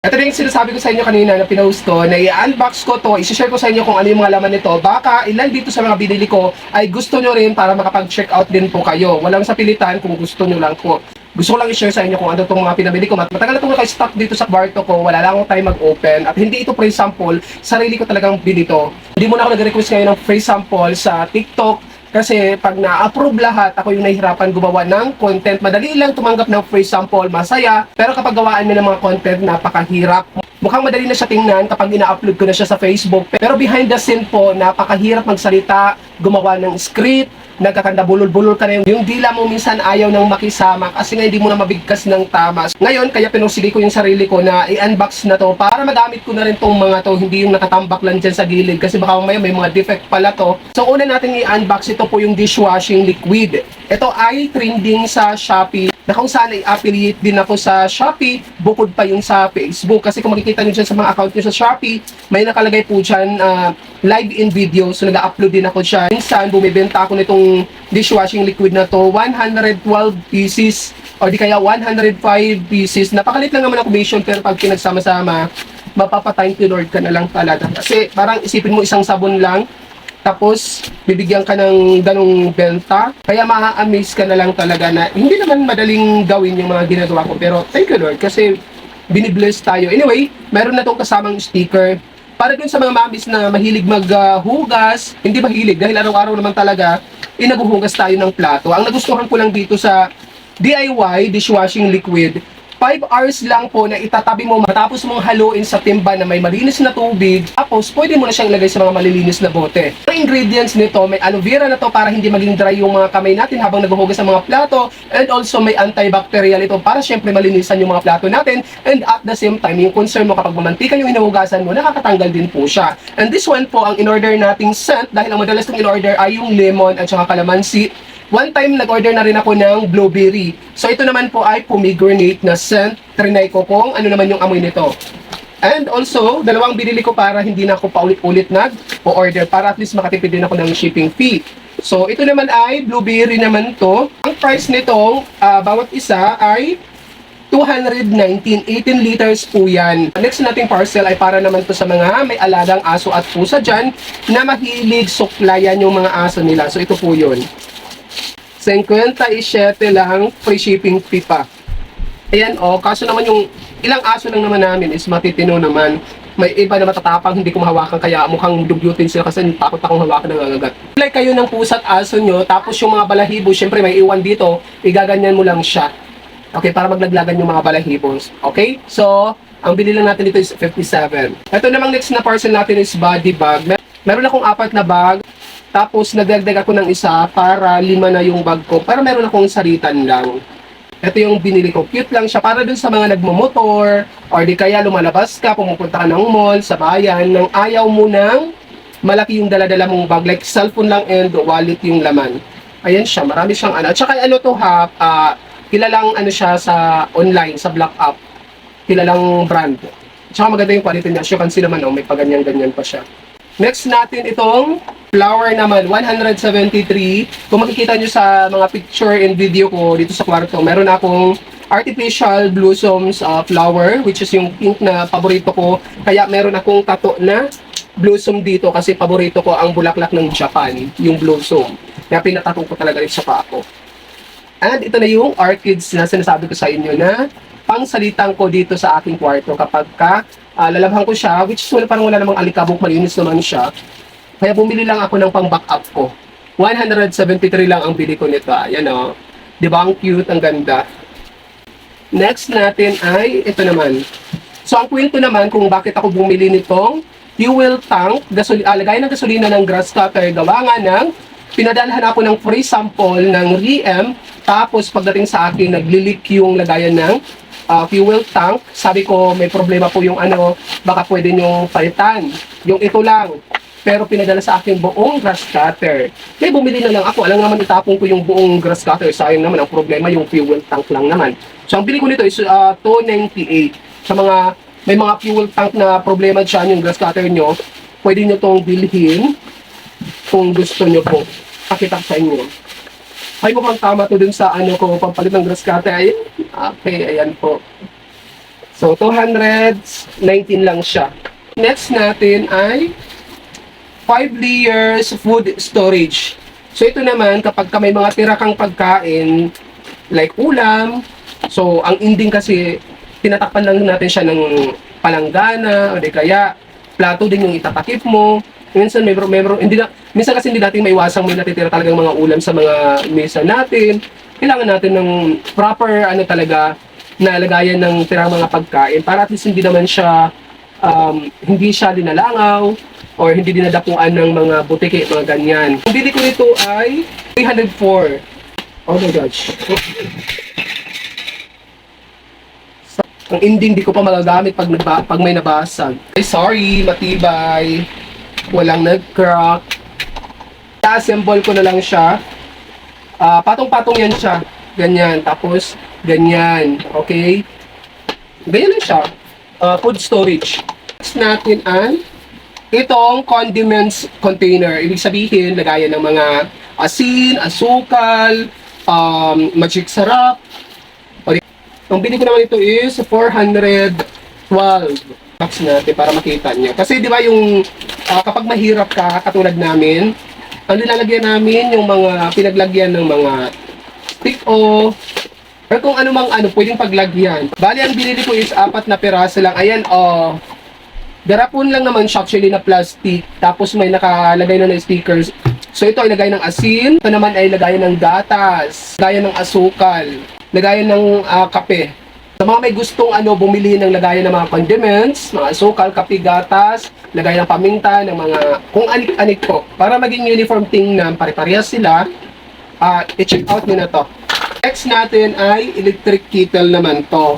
Ito din yung sinasabi ko sa inyo kanina na pinost ko, na i-unbox ko to, i-share ko sa inyo kung ano yung mga laman nito. Baka ilan dito sa mga binili ko ay gusto nyo rin para makapag-check out din po kayo. Walang sa pilitan kung gusto nyo lang po. Gusto ko lang i-share sa inyo kung ano itong mga pinabili ko. Matagal na itong naka-stock dito sa kwarto ko, wala lang akong time mag-open. At hindi ito free sample, sarili ko talagang binito. Hindi muna ako nag-request ngayon ng free sample sa TikTok. Kasi pag na-approve lahat, ako yung nahihirapan gumawa ng content. Madali lang tumanggap ng free sample, masaya. Pero kapag gawaan mo ng mga content, napakahirap. Mukhang madali na siya tingnan kapag ina-upload ko na siya sa Facebook. Pero behind the scene po, napakahirap magsalita, gumawa ng script, nagkakanda bulol-bulol ka na yung dila mo minsan ayaw nang makisama kasi nga hindi mo na mabigkas ng tama. Ngayon, kaya pinursige ko yung sarili ko na i-unbox na to para magamit ko na rin tong mga to, hindi yung nakatambak lang dyan sa gilid kasi baka mamaya may mga defect pala to. So una natin i-unbox, ito po yung dishwashing liquid. Ito ay trending sa Shopee na kung saan ay affiliate din ako sa Shopee, bukod pa yung sa Facebook. Kasi kung makikita nyo dyan sa mga account nyo sa Shopee, may nakalagay po dyan live in video. So nag-upload din ako dyan. Minsan bumibenta ako nitong dishwashing liquid na to, 112 pieces o di kaya 105 pieces. Napakalit lang naman ang commission pero pag pinagsama-sama, mapapathank you Lord ka na lang talaga. Kasi parang isipin mo isang sabon lang, tapos bibigyan ka ng ganong benta, kaya ma-amaze ka na lang talaga na hindi naman madaling gawin yung mga ginagawa ko, pero thank you Lord kasi binibless tayo. Anyway, meron na tong kasamang sticker para dun sa mga mamis na mahilig maghugas, hindi mahilig dahil araw-araw naman talaga inaguhugas tayo ng plato. Ang nagustuhan ko lang dito sa DIY dishwashing liquid, 5 hours lang po na itatabi mo matapos mong haluin sa timba na may malinis na tubig. Tapos, pwede mo na siyang ilagay sa mga malilinis na bote. Ang ingredients nito, may aloe vera na to para hindi maging dry yung mga kamay natin habang naghuhugas ng mga plato. And also, may antibacterial ito para syempre malinisan yung mga plato natin. And at the same time, yung concern mo kapag mamantika yung hinuhugasan mo, nakakatanggal din po siya. And this one po, ang in-order nating scent, dahil ang madalas ng in-order ay yung lemon at saka calamansi. One time, nag-order na rin ako ng blueberry. So, ito naman po ay pomegranate na scent. Trinay ko kung ano naman yung amoy nito. And also, dalawang binili ko para hindi na ako paulit-ulit nag-order. Para at least makatipid din ako ng shipping fee. So, ito naman ay blueberry naman to. Ang price nitong bawat isa ay 219, 18 liters po yan. Next nating parcel ay para naman to sa mga may alagang aso at pusa dyan na mahilig suklayan yung mga aso nila. So, ito po yun. 57 lang, free shipping fee pa. Ayan o, kaso naman yung ilang aso lang naman namin is matitino naman. May iba na matatapang, hindi ko mahawakan kaya mukhang dugyutin sila kasi takot akong hawakan ng agagat. Like kayo ng pusa at aso nyo, tapos yung mga balahibo, syempre may iwan dito, igaganyan mo lang siya. Okay, para maglaglagan yung mga balahibos. Okay? So, ang bili lang natin dito is 57. Ito namang next na parcel natin is body bag. Meron akong 4 na bag. Tapos, nagdagdag ako ng isa para 5 na yung bag ko. Para meron akong saritan lang. Ito yung binili ko. Cute lang siya para dun sa mga nagmamotor or di kaya lumalabas ka, pumupunta ka ng mall, sa bayan, nang ayaw mo ng malaki yung daladala mong bag. Like cellphone lang and wallet yung laman. Ayan siya. Marami siyang ano. At saka ano to ha, kilalang ano siya sa online, sa Black App. Kilalang brand. At saka maganda yung quality niya. As you can see naman, oh, may paganyan-ganyan pa siya. Next natin itong flower naman, 173. Kung makikita nyo sa mga picture and video ko dito sa kwarto, meron akong artificial blossoms flower, which is yung pink na paborito ko. Kaya meron akong tato na blossom dito kasi paborito ko ang bulaklak ng Japan, yung blossom. Kaya pinatato ko talaga rin sa paa ko. And ito na yung orchids na sinasabi ko sa inyo na pangsalitang ko dito sa aking kwarto kapag lalabhan ko siya, which is parang wala namang alikabok, malinis naman siya. Kaya bumili lang ako ng pang-backup ko. 173 lang ang bili ko nito. Ayan o. Di ba ang cute, ang ganda. Next natin ay ito naman. So ang kwento naman kung bakit ako bumili nitong fuel tank, lagayan ng gasolina ng grass cutter, gawa nga ng pinadalhan ako ng free sample ng REM. Tapos pagdating sa akin, nagli-leak yung lagayan ng fuel tank. Sabi ko, may problema po yung ano, baka pwede nyo palitan. Yung ito lang. Pero pinadala sa akin buong grass cutter. Kaya bumili na lang ako. Alam naman itapon ko yung buong grass cutter. Sayang naman, ang problema yung fuel tank lang naman. So ang bili ko nito is 298. Sa mga, may mga fuel tank na problema dyan yung grass cutter nyo, pwede nyo itong bilhin kung gusto nyo po. Pakita ko sa inyo. Ay, mukhang tama to dun sa ano ko, pampalit ng grass cutter. Ay, okay, ayan po. So, 219 lang siya. Next natin ay 5 layers food storage. So, ito naman, kapag ka may mga tira kang pagkain, like ulam, so, ang ending kasi, tinatakpan lang natin siya ng palanggana, o di kaya, plato din yung itatakip mo. Minsan, minsan kasi hindi natin maiwasang may natitira talagang mga ulam sa mga mesa natin. Kailangan natin ng proper, talaga, na lagayan ng tirang mga pagkain para at least hindi siya linalangaw or hindi dinadapuan ng mga butike, mga ganyan. Ang bili ko nito ay 304. Oh my gosh. Ang ending, di ko pa magagamit pag may nabasag. Ay, sorry, matibay. Walang nag-crack. I-assemble ko na lang siya. Patong-patong yan siya. Ganyan. Tapos, ganyan. Okay? Ganyan lang siya. Food storage. Next natin ang itong condiments container. Ibig sabihin, lagayan ng mga asin, asukal, magic sarap. Ang bili ko naman ito is 412. Box natin para makita niyo. Kasi di ba yung kapag mahirap ka, katulad namin, ang nilalagyan namin yung mga pinaglagyan ng mga stick o or kung pwedeng paglagyan. Bali, ang binili ko is 4 na piraso lang. Ayan, garapon lang naman siya actually na plastic. Tapos may nakalagay na stickers. So ito ay lagay ng asin. Ito naman ay lagayan ng gatas. Lagayan ng asukal. Lagayan ng kape. Sa mga may gustong bumili ng lagayan ng mga condiments, mga asukal, kape, gatas, lagayan ng paminta, ng mga kung anik-anik po. Para maging uniform tingnan, pare-parehas sila, i-check out nyo na to. Next natin ay electric kettle naman to.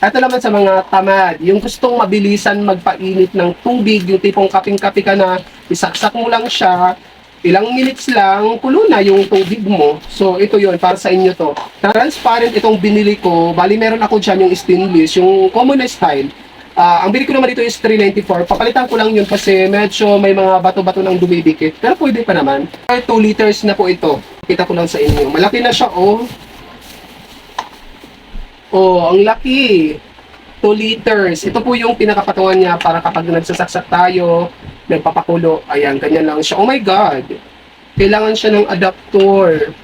Ito naman sa mga tamad, yung gustong mabilisan magpainit ng tubig, yung tipong kaping-kape ka na, isaksak mo lang siya, ilang minutes lang, kulo na yung tubig mo. So, ito yon para sa inyo to. Transparent itong binili ko. Bali, meron ako dyan yung stainless, yung common na style. Ang bili ko naman dito is 394. Papalitan ko lang yun kasi medyo may mga bato-bato ng dumidikit. Pero pwede pa naman. 2 liters na po ito. Kita ko lang sa inyo. Malaki na siya, oh. Oh, ang laki. 2 liters. Ito po yung pinakapatungan niya para kapag nagsasaksak tayo, nagpapakulo. Ayan, ganyan lang siya. Oh my God. Kailangan siya ng adapter.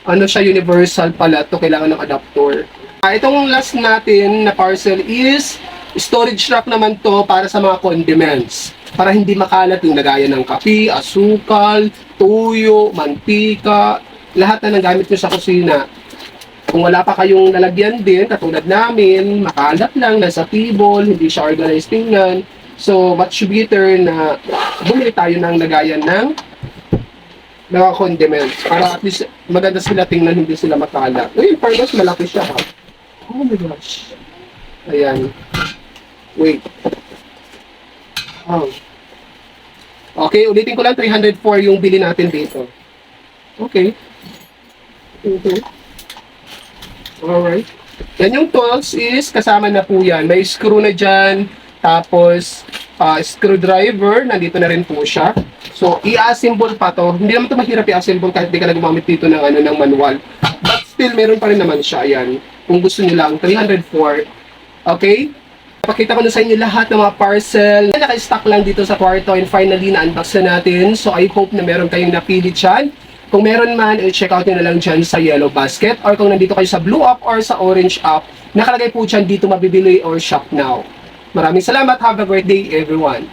Siya, universal pala to. Kailangan ng adapter. Itong last natin na parcel is storage rack naman to para sa mga condiments. Para hindi makalat yung lagayan ng kape, asukal, tuyo, mantika, lahat na ng gamit nyo sa kusina. Kung wala pa kayong lalagyan din, katulad namin, makalat lang, nasa table, hindi siya organized tingnan. So, much better na bumili tayo ng lagayan ng mga condiments. Para at least maganda sila tingnan, hindi sila makalat. Uy, parang malaki siya ha. Oh my gosh. Ayan. Wait. Oh. Okay, ulitin ko lang, 304 yung bili natin dito. Okay. Alright. Yan yung tools is, kasama na po yan. May screw na dyan, tapos screwdriver, nandito na rin po siya. So, i-assemble pa to. Hindi naman to mahirap i-assemble kahit di ka na gumamit dito ng, ng manual. But still, meron pa rin naman siya. Ayan. Kung gusto nyo lang, 304. Okay? Pakita ko na sa inyo lahat ng mga parcel. Naka-stock lang dito sa kwarto and finally na-unbox na natin. So I hope na meron kayong napili dyan. Kung meron man, i-check out nyo na lang dyan sa yellow basket or kung nandito kayo sa blue app or sa orange app, nakalagay po dyan dito mabibili or shop now. Maraming salamat. Have a great day everyone.